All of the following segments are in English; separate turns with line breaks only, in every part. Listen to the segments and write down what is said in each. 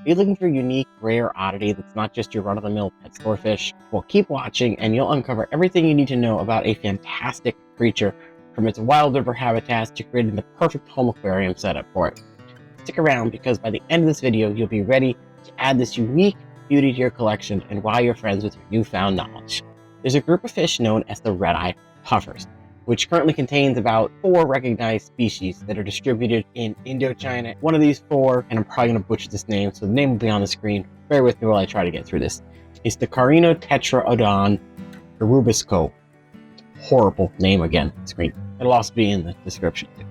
Are you looking for a unique, rare oddity that's not just your run-of-the-mill pet store fish? Well, keep watching and you'll uncover everything you need to know about a fantastic creature, from its wild river habitats to creating the perfect home aquarium setup for it. Stick around, because by the end of this video, you'll be ready to add this unique beauty to your collection and wow your friends with your newfound knowledge. There's a group of fish known as the red-eye puffers, which currently contains about 4 recognized species that are distributed in Indochina. One of these 4, and I'm probably going to butcher this name, so the name will be on the screen. Bear with me while I try to get through this. It's the Congo Tetras Rubisco. Horrible name again, screen. It'll also be in the description too.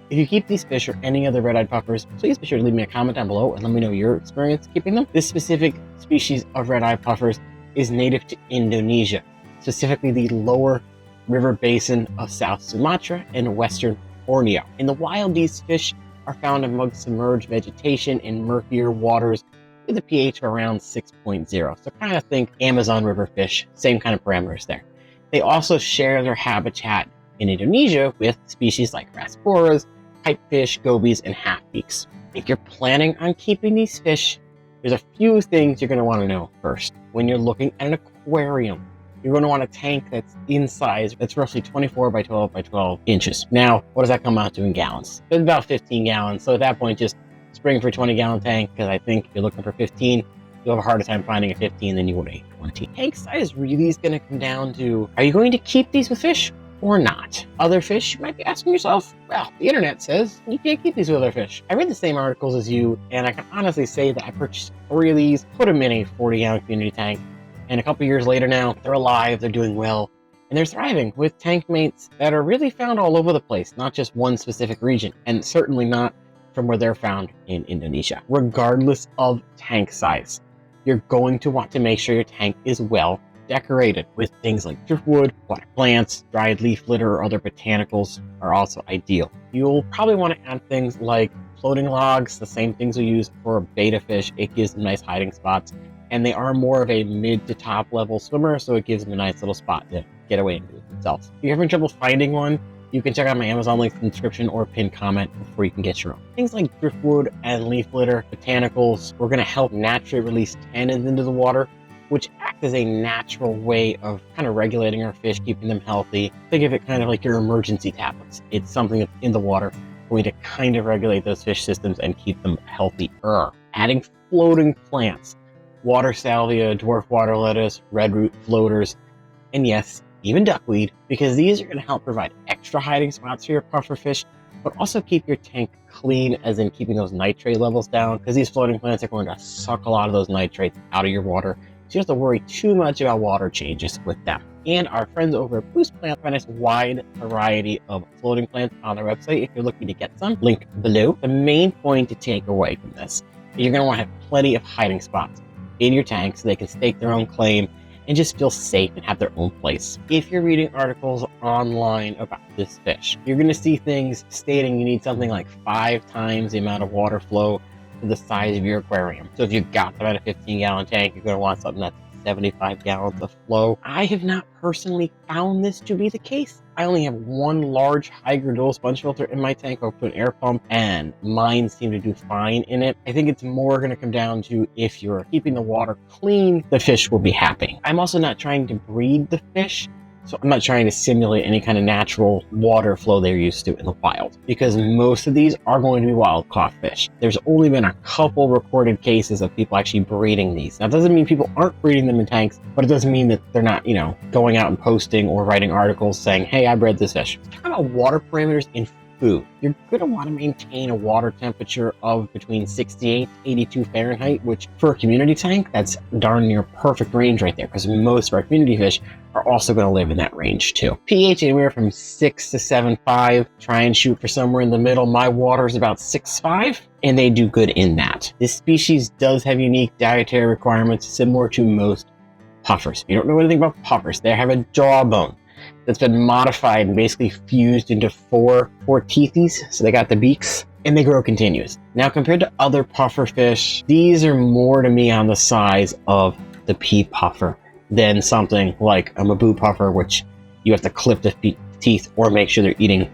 If you keep these fish or any other red-eyed puffers, please be sure to leave me a comment down below and let me know your experience keeping them. This specific species of red-eyed puffers is native to Indonesia, specifically the lower river basin of South Sumatra and Western Borneo. In the wild, these fish are found amongst submerged vegetation in murkier waters with a pH of around 6.0. So kind of think Amazon River fish, same kind of parameters there. They also share their habitat in Indonesia with species like Rasboras, pipefish, gobies, and half-beaks. If you're planning on keeping these fish, there's a few things you're going to want to know first. When you're looking at an aquarium, you're going to want a tank that's in size, that's roughly 24 by 12 by 12 inches. Now, what does that come out to in gallons? It's about 15 gallons. So at that point, just spring for a 20-gallon tank, because I think if you're looking for 15, you'll have a harder time finding a 15 than you would a 20. Tank size really is going to come down to, are you going to keep these with fish or not? Other fish, you might be asking yourself, well, the internet says you can't keep these with other fish. I read the same articles as you, and I can honestly say that I purchased 3 of these, put them in a 40-gallon community tank, and a couple years later now, they're alive, they're doing well, and they're thriving with tank mates that are really found all over the place, not just one specific region, and certainly not from where they're found in Indonesia. Regardless of tank size, you're going to want to make sure your tank is well decorated with things like driftwood, water plants, dried leaf litter, or other botanicals are also ideal. You'll probably want to add things like floating logs, the same things we use for betta fish. It gives them nice hiding spots, and they are more of a mid to top level swimmer, so it gives them a nice little spot to get away and do it themselves. If you're having trouble finding one, you can check out my Amazon link in the description or pinned comment before you can get your own. Things like driftwood and leaf litter, botanicals, we're going to help naturally release tannins into the water, which act as a natural way of kind of regulating our fish, keeping them healthy. Think of it kind of like your emergency tablets. It's something that's in the water for you to kind of regulate those fish systems and keep them healthier. Adding floating plants, water salvia, dwarf water lettuce, red root floaters, and yes, even duckweed, because these are going to help provide extra hiding spots for your puffer fish, but also keep your tank clean, as in keeping those nitrate levels down, because these floating plants are going to suck a lot of those nitrates out of your water, so you don't have to worry too much about water changes with them. And our friends over at Boost Plant have a nice wide variety of floating plants on their website if you're looking to get some, link below. The main point to take away from this is you're going to want to have plenty of hiding spots in your tank so they can stake their own claim and just feel safe and have their own place. If you're reading articles online about this fish, you're going to see things stating you need something like 5 times the amount of water flow to the size of your aquarium. So if you've got about a 15-gallon tank, you're going to want something that's 75 gallons of flow. I have not personally found this to be the case. I only have 1 large hydrodual sponge filter in my tank hooked to an air pump, and mine seem to do fine in it. I think it's more going to come down to if you're keeping the water clean, the fish will be happy. I'm also not trying to breed the fish, so I'm not trying to simulate any kind of natural water flow they're used to in the wild, because most of these are going to be wild caught fish. There's only been a couple recorded cases of people actually breeding these. Now, it doesn't mean people aren't breeding them in tanks, but it doesn't mean that they're not, going out and posting or writing articles saying, hey, I bred this fish. Talk about water parameters in food. You're going to want to maintain a water temperature of between 68 to 82 Fahrenheit, which for a community tank, that's darn near perfect range right there, because most of our community fish are also going to live in that range too. pH anywhere from 6 to 7.5. Try and shoot for somewhere in the middle. My water is about 6.5, and they do good in that. This species does have unique dietary requirements similar to most puffers. If you don't know anything about puffers, they have a jawbone that's been modified and basically fused into four teethes, so they got the beaks, and they grow continuous. Now, compared to other puffer fish, these are more to me on the size of the pea puffer than something like a Mabu puffer, which you have to clip the teeth or make sure they're eating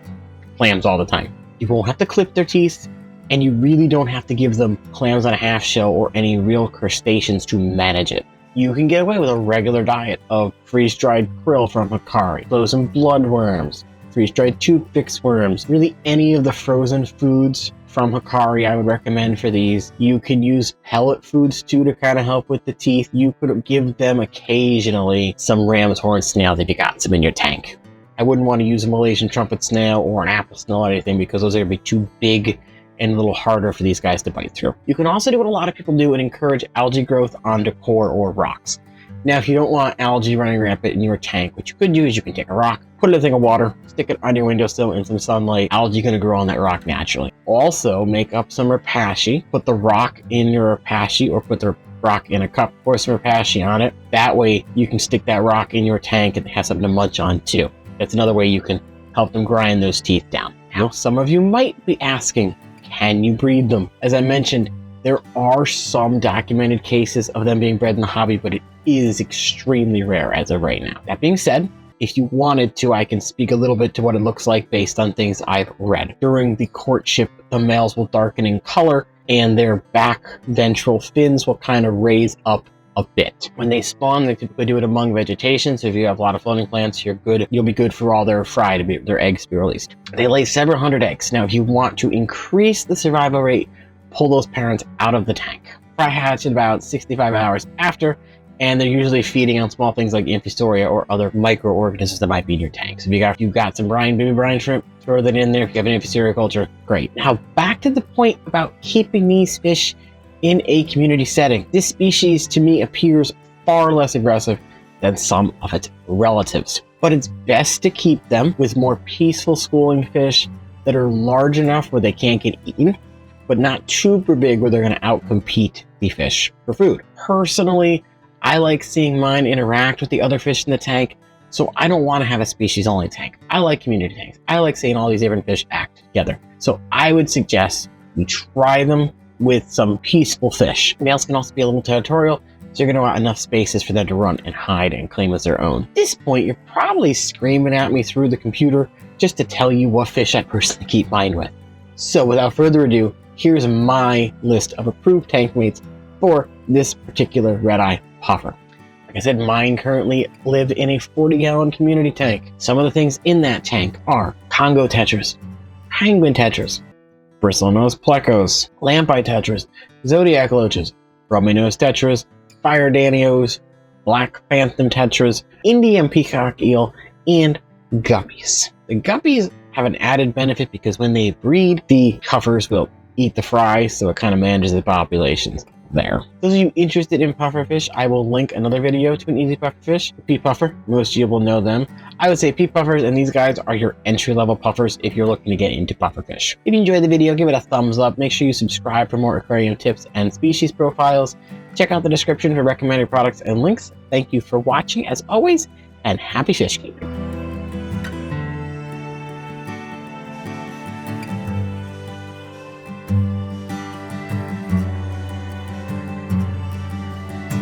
clams all the time. You won't have to clip their teeth, And you really don't have to give them clams on a half shell or any real crustaceans to manage it. You can get away with a regular diet of freeze-dried krill from Hikari, frozen bloodworms, freeze-dried toothpicks worms, really any of the frozen foods from Hikari I would recommend for these. You can use pellet foods too to kind of help with the teeth. You could give them occasionally some ram's horn snails if you got some in your tank. I wouldn't want to use a Malaysian trumpet snail or an apple snail or anything because those are going to be too big and a little harder for these guys to bite through. You can also do what a lot of people do and encourage algae growth on decor or rocks. Now, if you don't want algae running rampant in your tank, what you could do is you can take a rock, put it in a thing of water, stick it on your windowsill in some sunlight. Algae going to grow on that rock naturally. Also, make up some rapashi, put the rock in your rapashi or put the rock in a cup, pour some rapashi on it. That way you can stick that rock in your tank and have something to munch on too. That's another way you can help them grind those teeth down. Now, some of you might be asking, can you breed them? As I mentioned, there are some documented cases of them being bred in the hobby, but it is extremely rare as of right now. That being said, if you wanted to, I can speak a little bit to what it looks like based on things I've read. During the courtship, the males will darken in color and their back ventral fins will kind of raise up a bit. When they spawn, they typically do it among vegetation, so if you have a lot of floating plants, you'll be good for all their their eggs to be released. They lay several hundred eggs. Now, if you want to increase the survival rate, pull those parents out of the tank. Fry hatch in about 65 hours after, and they're usually feeding on small things like Amphistoria or other microorganisms that might be in your tank. So if you've got some baby brine shrimp, throw that in there. If you have an Amphistoria culture, great. Now, back to the point about keeping these fish in a community setting. This species, to me, appears far less aggressive than some of its relatives. But it's best to keep them with more peaceful schooling fish that are large enough where they can't get eaten, but not super big where they're going to outcompete the fish for food. Personally, I like seeing mine interact with the other fish in the tank, so I don't want to have a species-only tank. I like community tanks. I like seeing all these different fish act together. So I would suggest we try them with some peaceful fish. Males can also be a little territorial, so you're going to want enough spaces for them to run and hide and claim as their own. At this point, you're probably screaming at me through the computer just to tell you what fish I personally keep mine with. So without further ado, here's my list of approved tank mates for this particular red-eye puffer. Like I said, mine currently live in a 40-gallon community tank. Some of the things in that tank are Congo Tetras, Penguin Tetras, Bristlenose Plecos, Lampi Tetras, Zodiac Loaches, Rummy Nose Tetras, Fire Danios, Black Phantom Tetras, Indian Peacock Eel, and Guppies. The Guppies have an added benefit because when they breed, the puffers will eat the fry, so it kind of manages the populations there. Those of you interested in pufferfish, I will link another video to an easy pufferfish, a peat puffer. Most of you will know them. I would say peat puffers and these guys are your entry-level puffers if you're looking to get into pufferfish. If you enjoyed the video, give it a thumbs up. Make sure you subscribe for more aquarium tips and species profiles. Check out the description for recommended products and links. Thank you for watching as always, and happy fish keeping.